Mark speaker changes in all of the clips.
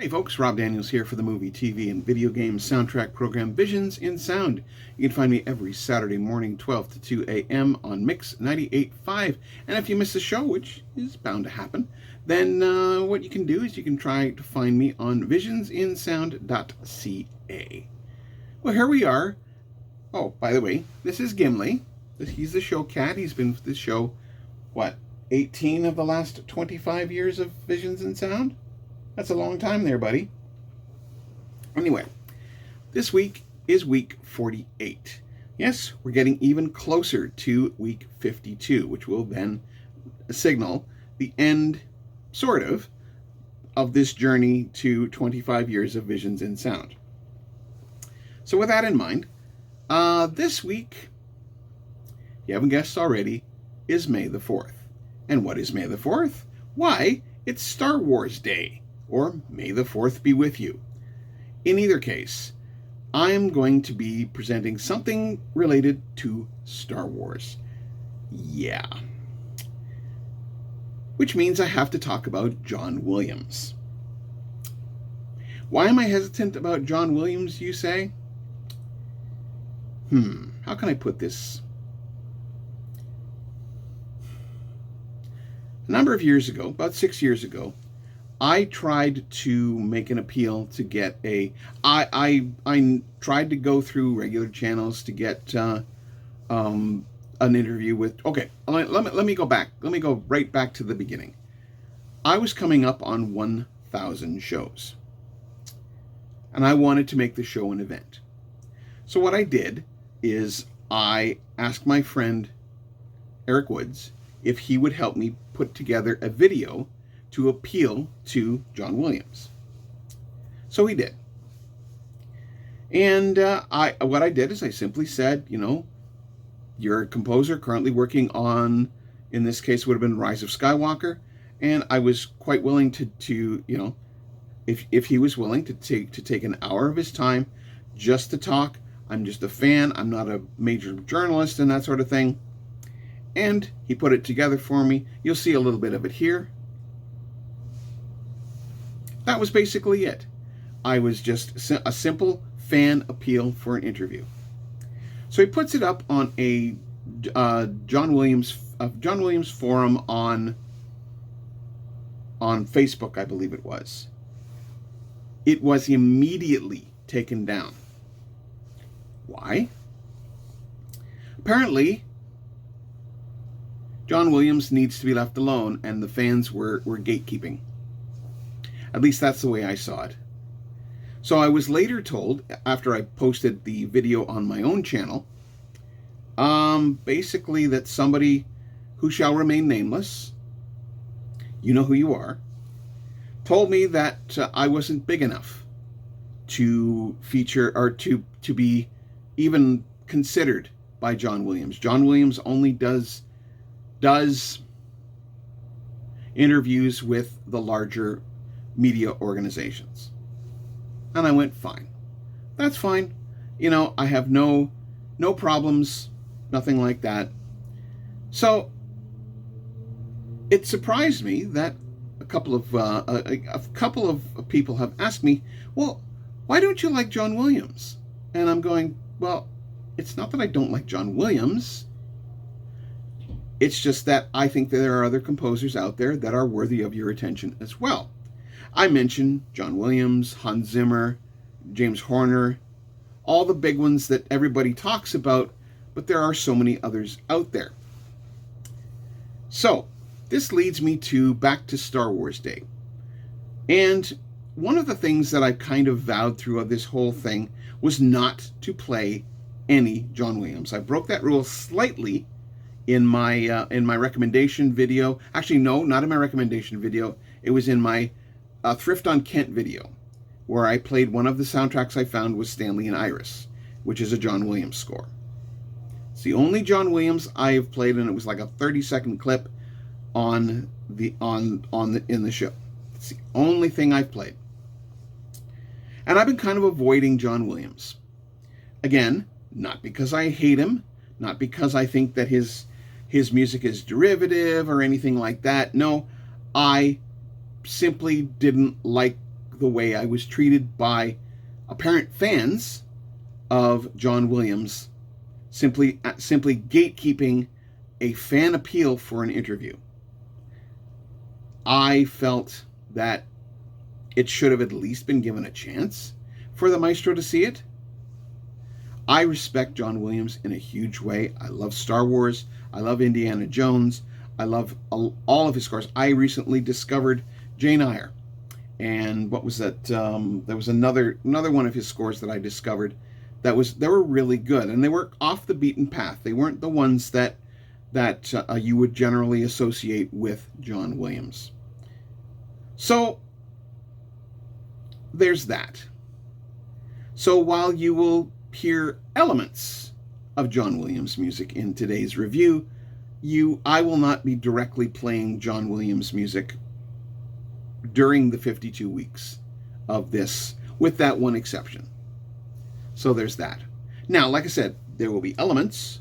Speaker 1: Hey folks, Rob Daniels here for the movie, TV, and video game soundtrack program Visions in Sound. You can find me every Saturday morning, 12 to 2 a.m. on Mix 98.5. And if you miss the show, which is bound to happen, then what you can do is you can try to find me on visionsinsound.ca. Well, here we are. Oh, by the way, this is Gimli. He's the show cat. He's been with this show, 18 of the last 25 years of Visions in Sound? That's a long time there, buddy. Anyway, this week is week 48. Yes, we're getting even closer to week 52, which will then signal the end, sort of this journey to 25 years of Visions in Sound. So with that in mind, this week, you haven't guessed already, is May the 4th. And what is May the 4th? Why, it's Star Wars Day. Or May the 4th be with you. In either case, I'm going to be presenting something related to Star Wars. Yeah. Which means I have to talk about John Williams. Why am I hesitant about John Williams, you say? How can I put this? A number of years ago, about 6 years ago, I tried to make an appeal to get I tried to go through regular channels to get an interview with. Okay, let me go back. Let me go right back to the beginning. I was coming up on 1,000 shows, and I wanted to make the show an event. So what I did is I asked my friend Eric Woods if he would help me put together a video to appeal to John Williams. So he did. And what I did is I simply said, you're a composer currently working on, in this case would have been Rise of Skywalker, and I was quite willing to if he was willing to take an hour of his time just to talk. I'm just a fan. I'm not a major journalist and that sort of thing. And he put it together for me. You'll see a little bit of it here. That was basically it. I was just a simple fan appeal for an interview. So he puts it up on a John Williams forum on Facebook, I believe it was. It was immediately taken down. Why? Apparently, John Williams needs to be left alone, and the fans were gatekeeping. At least that's the way I saw it. So I was later told, after I posted the video on my own channel, basically that somebody who shall remain nameless, you know who you are, told me that I wasn't big enough to feature or to be even considered by John Williams. John Williams only does interviews with the larger media organizations. And I went, fine. That's fine. I have no problems, nothing like that. So it surprised me that a couple of people have asked me, well, why don't you like John Williams? And I'm going, well, it's not that I don't like John Williams. It's just that I think that there are other composers out there that are worthy of your attention as well. I mentioned John Williams, Hans Zimmer, James Horner, all the big ones that everybody talks about, but there are so many others out there. So, this leads me back to Star Wars Day. And one of the things that I kind of vowed throughout this whole thing was not to play any John Williams. I broke that rule slightly in my recommendation video. Actually, no, not in my recommendation video. It was in my Thrift on Kent video, where I played one of the soundtracks I found was Stanley and Iris, which is a John Williams score. It's the only John Williams I have played, and it was like a 30-second clip in the show. It's the only thing I've played. And I've been kind of avoiding John Williams. Again, not because I hate him, not because I think that his music is derivative or anything like that. No, I simply didn't like the way I was treated by apparent fans of John Williams, simply gatekeeping a fan appeal for an interview. I felt that it should have at least been given a chance for the maestro to see it. I respect John Williams in a huge way. I love Star Wars. I love Indiana Jones. I love all of his scores. I recently discovered Jane Eyre. And what was that? There was another one of his scores that I discovered they were really good, and they were off the beaten path. They weren't the ones that you would generally associate with John Williams. So there's that. So while you will hear elements of John Williams music in today's review, I will not be directly playing John Williams music during the 52 weeks of this, with that one exception. So there's that. Now, like I said, there will be elements,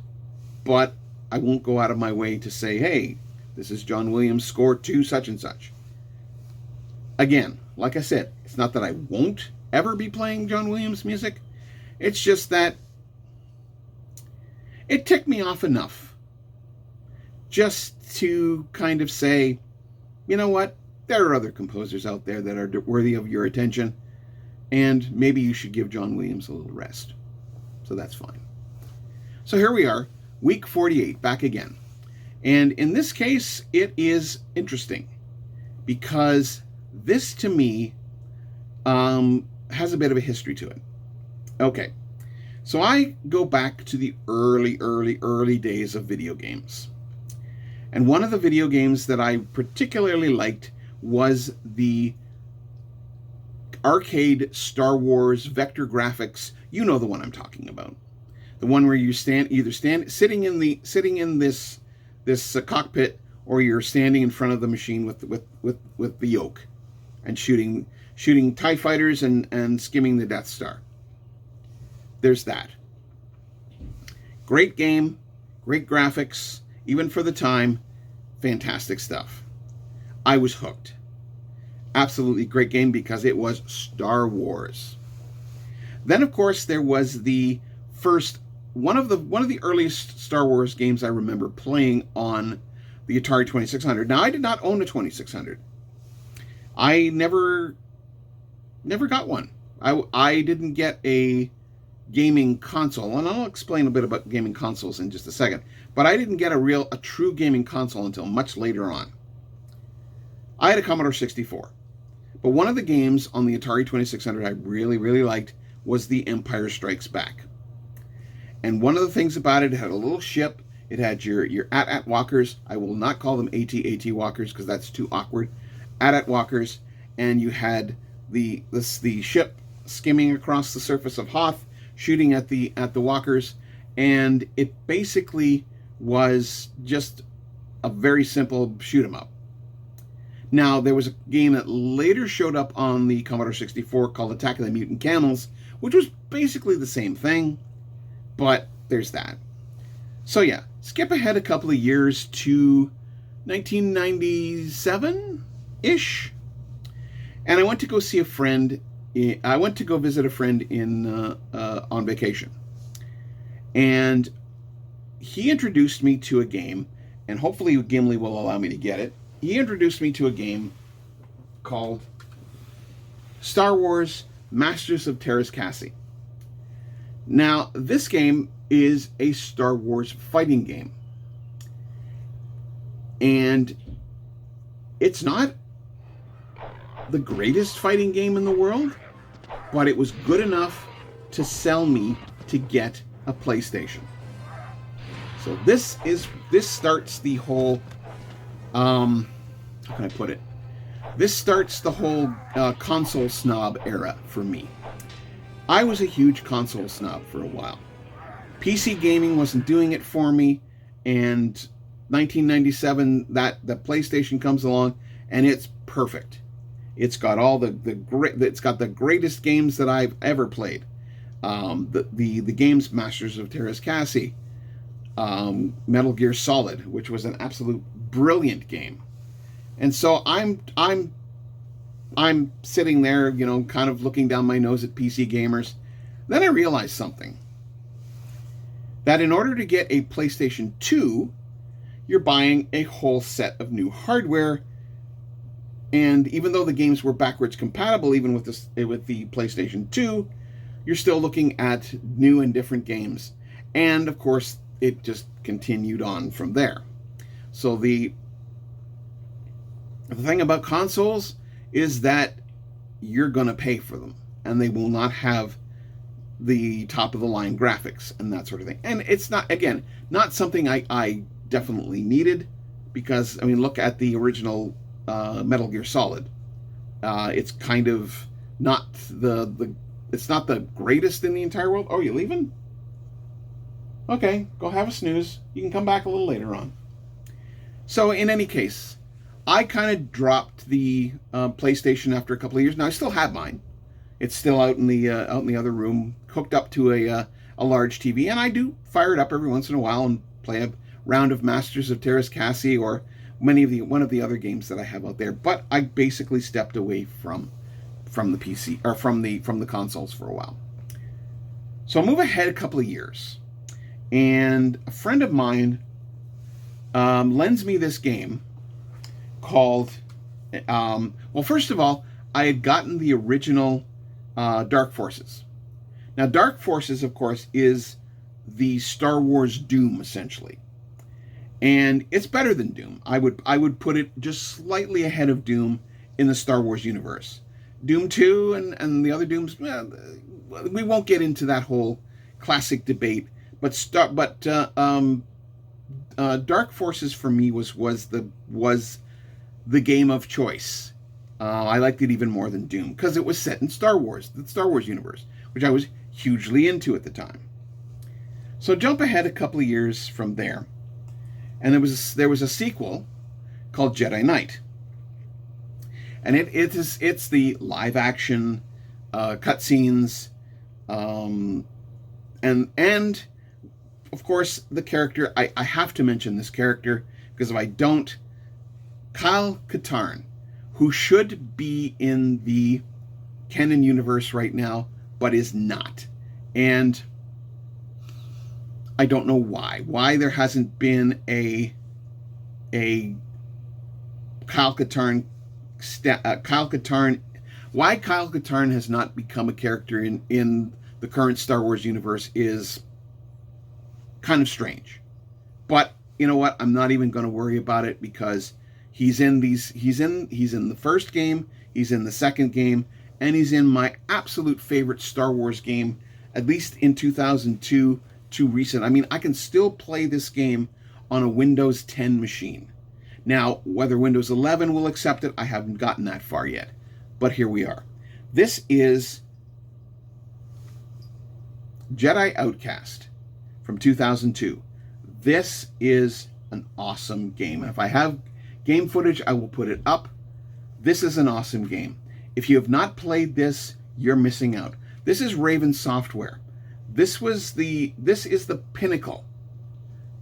Speaker 1: but I won't go out of my way to say, hey, this is John Williams score to such and such. Again, like I said, it's not that I won't ever be playing John Williams music. It's just that it ticked me off enough just to kind of say, you know what? There are other composers out there that are worthy of your attention, and maybe you should give John Williams a little rest. So that's fine. So here we are, week 48, back again. And in this case, it is interesting because this, to me, has a bit of a history to it. Okay, so I go back to the early days of video games. And one of the video games that I particularly liked was the arcade Star Wars vector graphics. You know the one I'm talking about. The one where you sitting in this cockpit, or you're standing in front of the machine with the yoke and shooting TIE fighters and skimming the Death Star. There's that. Great game, great graphics, even for the time, fantastic stuff. I was hooked. Absolutely great game because it was Star Wars. Then, of course, there was the first one of the earliest Star Wars games I remember playing on the Atari 2600. Now, I did not own a 2600. I never got one. I didn't get a gaming console, and I'll explain a bit about gaming consoles in just a second. But I didn't get a true gaming console until much later on. I had a Commodore 64. But one of the games on the Atari 2600 I really liked was The Empire Strikes Back. And one of the things about it had a little ship. It had your AT-AT walkers. I will not call them AT-AT walkers because that's too awkward. AT-AT walkers. And you had the ship skimming across the surface of Hoth, shooting at the walkers. And it basically was just a very simple shoot 'em up. Now, there was a game that later showed up on the Commodore 64 called Attack of the Mutant Camels, which was basically the same thing, but there's that. So yeah, skip ahead a couple of years to 1997-ish, and I went to go see a friend. I went to go visit a friend on vacation, and he introduced me to a game, and hopefully Gimli will allow me to get it. He introduced me to a game called Star Wars Masters of Terras Cassie. Now, this game is a Star Wars fighting game. And it's not the greatest fighting game in the world, but it was good enough to sell me to get a PlayStation. So this starts the whole how can I put it? This starts the whole console snob era for me. I was a huge console snob for a while. PC gaming wasn't doing it for me, and 1997, the PlayStation comes along, and it's perfect. It's got all it's got the greatest games that I've ever played. The games Masters of Terras Cassie, Metal Gear Solid, which was an absolute brilliant game. And so I'm I'm sitting there, kind of looking down my nose at PC gamers. Then I realized something. That in order to get a PlayStation 2, you're buying a whole set of new hardware. And even though the games were backwards compatible, even with the PlayStation 2, you're still looking at new and different games. And of course, it just continued on from there. So the thing about consoles is that you're going to pay for them, and they will not have the top of the line graphics and that sort of thing. And it's not, again, not something I definitely needed, because look at the original Metal Gear Solid. It's kind of not it's not the greatest in the entire world. Oh, you leaving? Okay, go have a snooze. You can come back a little later on. So in any case, I kind of dropped the PlayStation after a couple of years. Now I still have mine. It's still out in the other room, hooked up to a large TV, and I do fire it up every once in a while and play a round of Masters of Terras Cassie or one of the other games that I have out there. But I basically stepped away from the PC, or from the consoles, for a while. So I'll move ahead a couple of years, and a friend of mine lends me this game called, well, first of all, I had gotten the original Dark Forces. Now, Dark Forces, of course, is the Star Wars Doom, essentially. And it's better than Doom. I would put it just slightly ahead of Doom in the Star Wars universe. Doom 2 and the other Dooms, we won't get into that whole classic debate. But Dark Forces for me was the game of choice. I liked it even more than Doom because it was set in Star Wars, the Star Wars universe, which I was hugely into at the time. So jump ahead a couple of years from there, and there was a sequel called Jedi Knight, and it's the live action cutscenes, and of course the character. I have to mention this character because if I don't, Kyle Katarn, who should be in the canon universe right now, but is not. And I don't know why. Why there hasn't been a Kyle Katarn, why Kyle Katarn has not become a character in the current Star Wars universe is kind of strange. But you know what? I'm not even going to worry about it because he's in the first game, he's in the second game, and he's in my absolute favorite Star Wars game, at least in 2002 to recent. I can still play this game on a Windows 10 machine. Now, whether Windows 11 will accept it, I haven't gotten that far yet. But here we are. This is Jedi Outcast from 2002. This is an awesome game. And if I have game footage, I will put it up. This is an awesome game. If you have not played this, you're missing out. This is Raven Software. This is the pinnacle,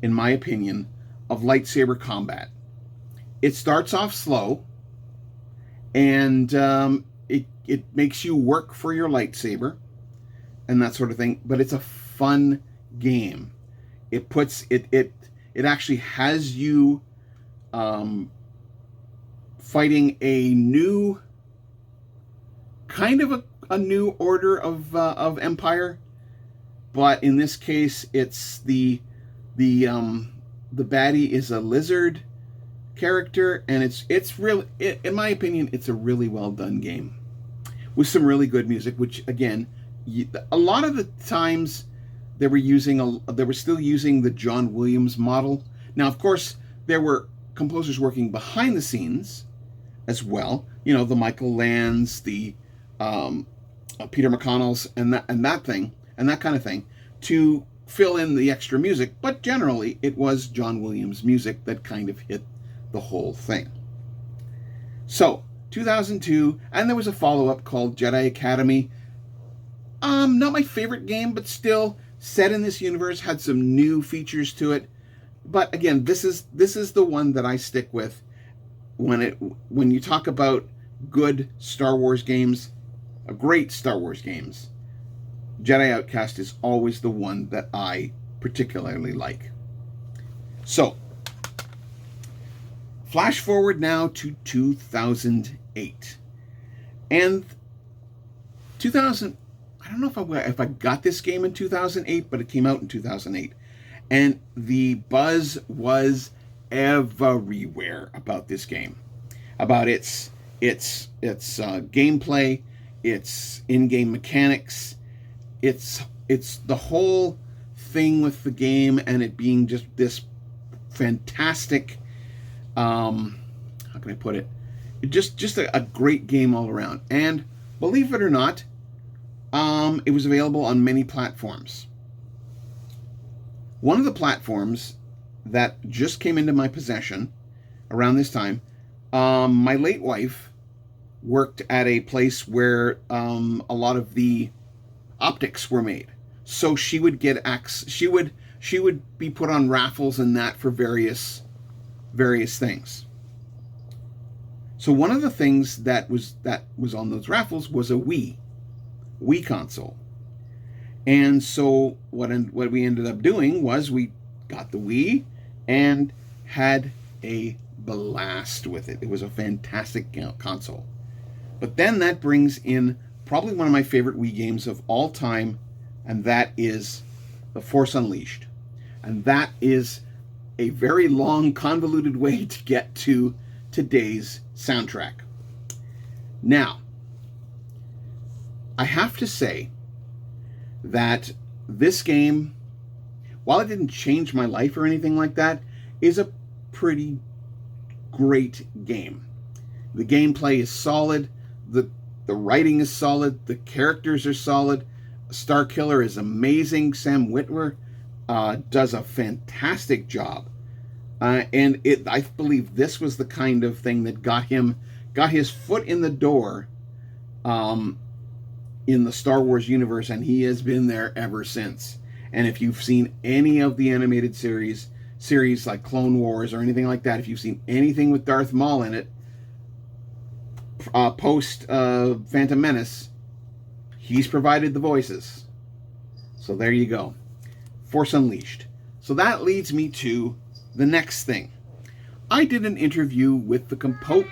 Speaker 1: in my opinion, of lightsaber combat. It starts off slow, and it makes you work for your lightsaber and that sort of thing. But it's a fun game. It actually has you fighting a new kind of a new order of empire, but in this case, it's the baddie is a lizard character, and it's really, in my opinion, it's a really well done game with some really good music. Which again, a lot of the times they were still using the John Williams model. Now, of course, there were composers working behind the scenes as well. The Michael Lands, the Peter McConnell's, and that kind of thing, to fill in the extra music. But generally, it was John Williams music that kind of hit the whole thing. So 2002, and there was a follow-up called Jedi Academy. Not my favorite game, but still set in this universe, had some new features to it. But again, this is the one that I stick with when you talk about good Star Wars games, great Star Wars games, Jedi Outcast is always the one that I particularly like. So, flash forward now to 2008. And 2000, I don't know if I got this game in 2008, but it came out in 2008. And the buzz was everywhere about this game, about its gameplay, its in-game mechanics, it's the whole thing with the game, and it being just this fantastic, how can I put it? Just a great game all around. And believe it or not, it was available on many platforms. One of the platforms that just came into my possession around this time, my late wife worked at a place where a lot of the optics were made. So she would get she would be put on raffles and that for various things. So one of the things that was on those raffles was a Wii console. And so what we ended up doing was we got the Wii and had a blast with it. It was a fantastic console. But then that brings in probably one of my favorite Wii games of all time, and that is The Force Unleashed. And that is a very long, convoluted way to get to today's soundtrack. Now, I have to say that this game, while it didn't change my life or anything like that, is a pretty great game. The gameplay is solid, the writing is solid, the characters are solid, Starkiller is amazing, Sam Witwer does a fantastic job, and I believe this was the kind of thing that got his foot in the door in the Star Wars universe, and he has been there ever since. And if you've seen any of the animated series like Clone Wars or anything like that, if you've seen anything with Darth Maul in it, post Phantom Menace, he's provided the voices. So there you go. Force Unleashed. So that leads me to the next thing. I did an interview with the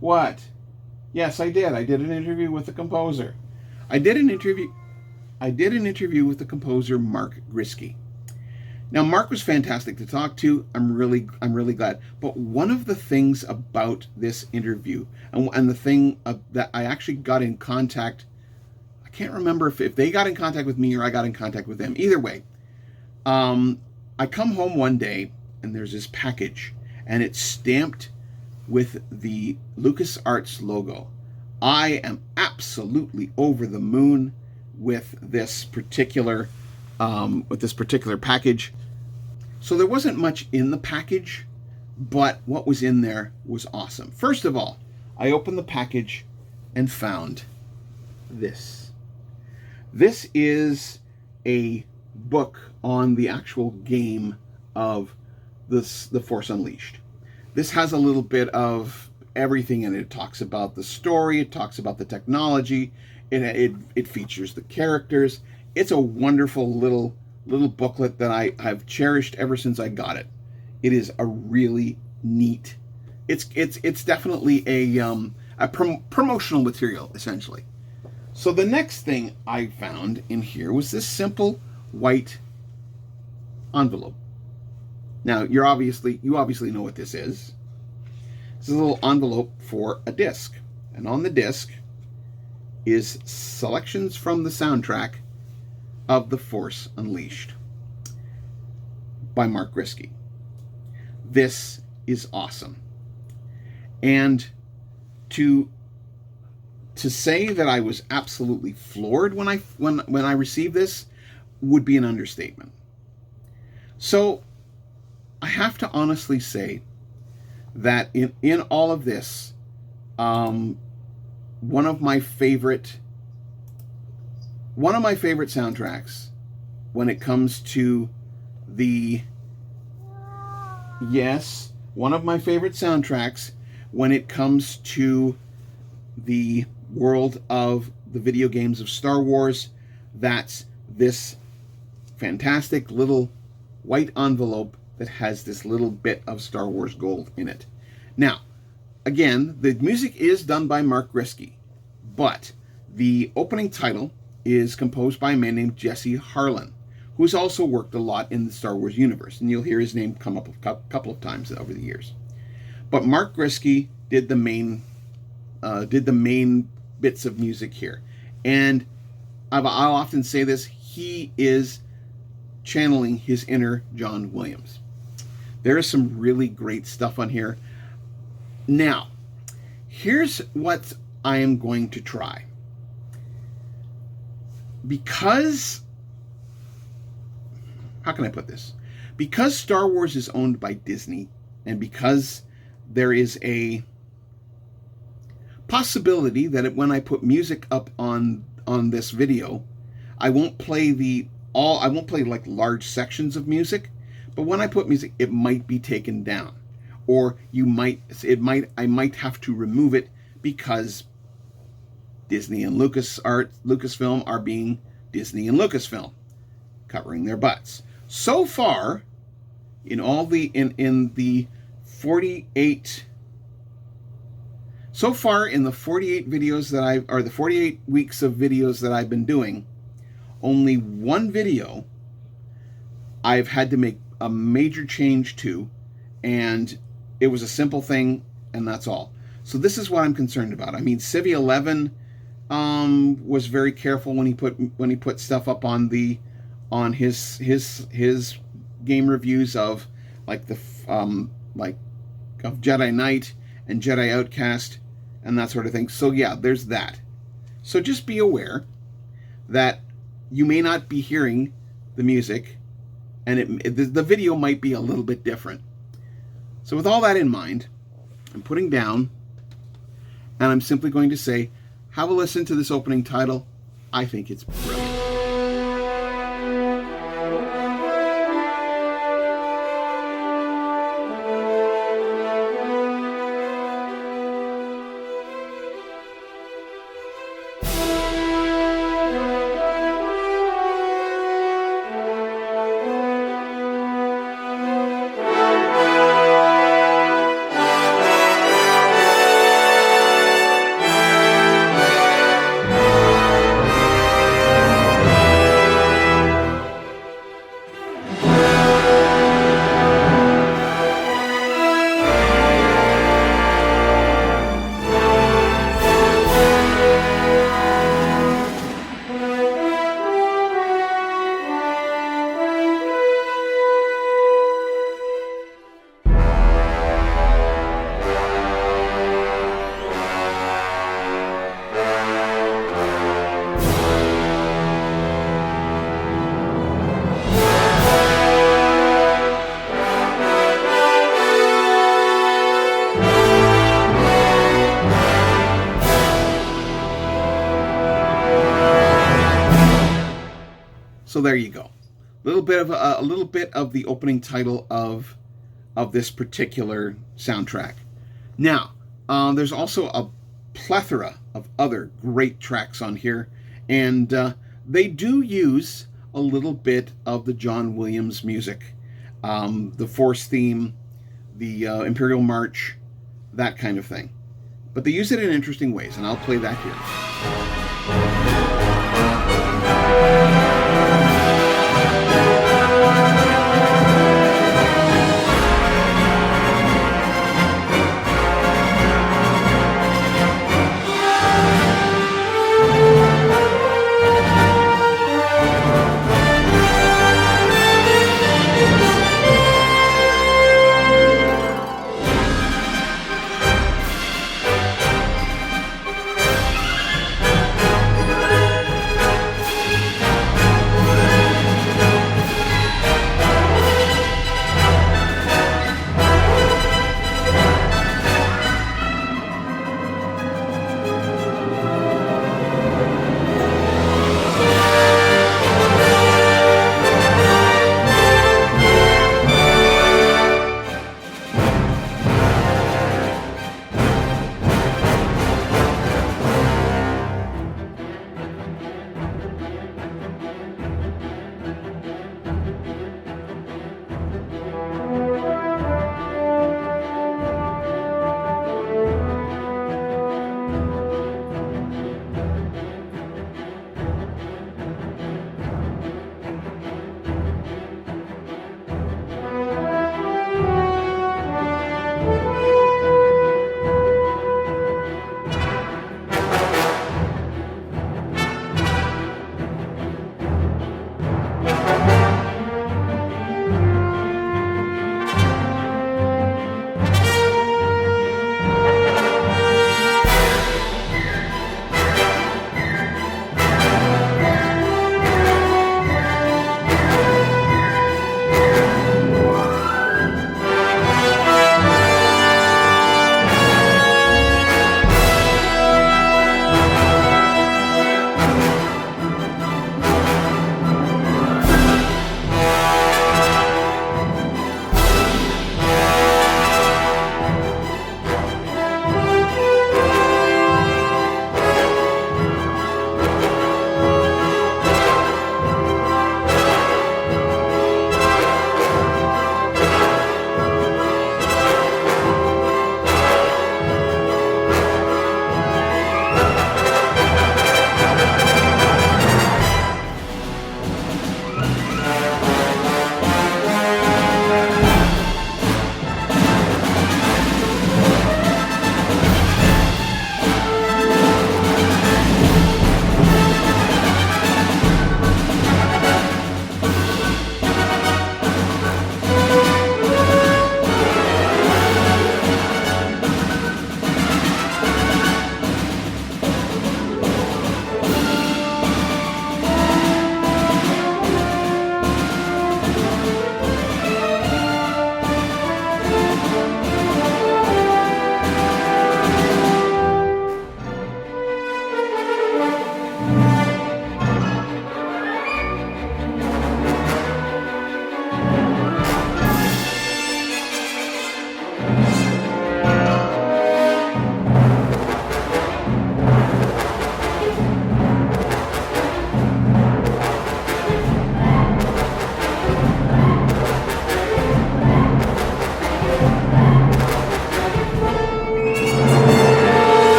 Speaker 1: What? Yes, I did. I did an interview with the composer. I did an interview with the composer Mark Griskey. Now, Mark was fantastic to talk to. I'm really glad. But one of the things about this interview, and the thing that I actually got in contact, I can't remember if they got in contact with me or I got in contact with them. Either way, I come home one day and there's this package, and it's stamped with the LucasArts logo. I am absolutely over the moon with this particular package. So there wasn't much in the package, but what was in there was awesome. First of all, I opened the package and found this. This is a book on the actual game of The Force Unleashed. This has a little bit of everything in it. It talks about the story, it talks about the technology, it features the characters. It's a wonderful little booklet that I've cherished ever since I got it. It is a really neat. It's definitely a promotional material, essentially. So the next thing I found in here was this simple white envelope. Now you obviously know what this is. This is a little envelope for a disc, and on the disc is selections from the soundtrack of The Force Unleashed by Mark Griskey. This is awesome. And to say that I was absolutely floored when I received this would be an understatement. So I have to honestly say that in all of this, one of my favorite soundtracks when it comes to one of my favorite soundtracks when it comes to the world of the video games of Star Wars, that's this fantastic little white envelope that has this little bit of Star Wars gold in it. Now, again, the music is done by Mark Griskey, but the opening title is composed by a man named Jesse Harlan, who's also worked a lot in the Star Wars universe, and you'll hear his name come up a couple of times over the years. But Mark Griskey did the main bits of music here, and I'll often say this: he is channeling his inner John Williams. There is some really great stuff on here. Now, here's what I am going to try. Because, how can I put this? Because Star Wars is owned by Disney, and because there is a possibility that when I put music up on this video, I won't play like large sections of music, but when I put music, it might be taken down, or I might have to remove it because Disney and Lucasfilm are being Disney and Lucasfilm, covering their butts. So far, in the 48 videos the 48 weeks of videos that I've been doing, only one video I've had to make a major change to, and it was a simple thing, and that's all. So this is what I'm concerned about. I mean, Civi 11 was very careful when he put stuff up on his game reviews of of Jedi Knight and Jedi Outcast and that sort of thing. So yeah, there's that. So just be aware that you may not be hearing the music, and the video might be a little bit different. So with all that in mind, I'm putting down, and I'm simply going to say, have a listen to this opening title. I think it's brilliant. So there you go. A little bit of the opening title of this particular soundtrack. Now, there's also a plethora of other great tracks on here, and they do use a little bit of the John Williams music, the Force theme, the Imperial March, that kind of thing. But they use it in interesting ways, and I'll play that here.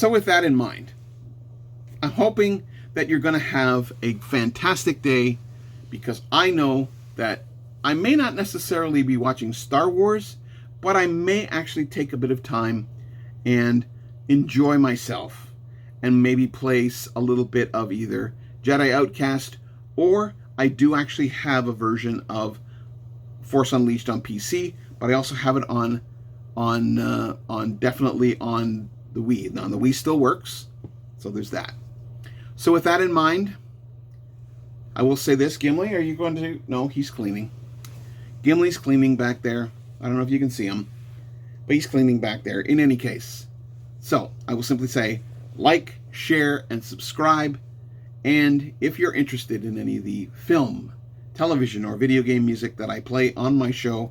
Speaker 1: So with that in mind, I'm hoping that you're going to have a fantastic day, because I know that I may not necessarily be watching Star Wars, but I may actually take a bit of time and enjoy myself and maybe place a little bit of either Jedi Outcast, or I do actually have a version of Force Unleashed on PC, but I also have it on definitely on the Wii. Now the Wii still works, so there's that. So with that in mind, I will say this. Gimli, are you going to... No, he's cleaning. Gimli's cleaning back there. I don't know if you can see him, but he's cleaning back there in any case. So I will simply say, like, share, and subscribe. And if you're interested in any of the film, television, or video game music that I play on my show,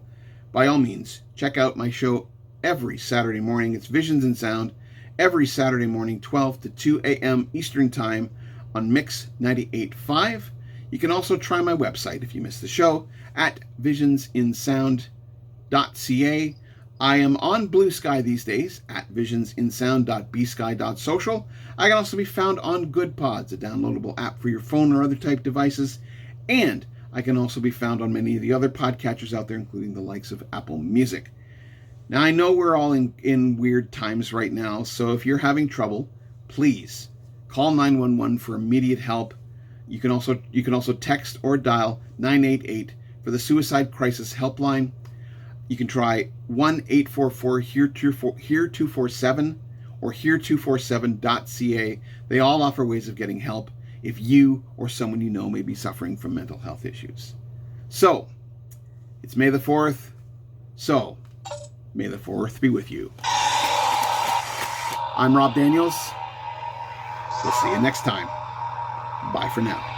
Speaker 1: by all means, check out my show every Saturday morning. It's Visions in Sound, every Saturday morning, 12 to 2 a.m. Eastern Time on Mix 98.5. You can also try my website if you missed the show at visionsinsound.ca. I am on Blue Sky these days at visionsinsound.bsky.social. I can also be found on Good Pods, a downloadable app for your phone or other type devices. And I can also be found on many of the other podcatchers out there, including the likes of Apple Music. Now, I know we're all in weird times right now, so if you're having trouble, please call 911 for immediate help. You can also text or dial 988 for the Suicide Crisis Helpline. You can try 1-844-HERE247 or HERE247.ca. They all offer ways of getting help if you or someone you know may be suffering from mental health issues. So, it's May the 4th, so may the 4th be with you. I'm Rob Daniels. We'll see you next time. Bye for now.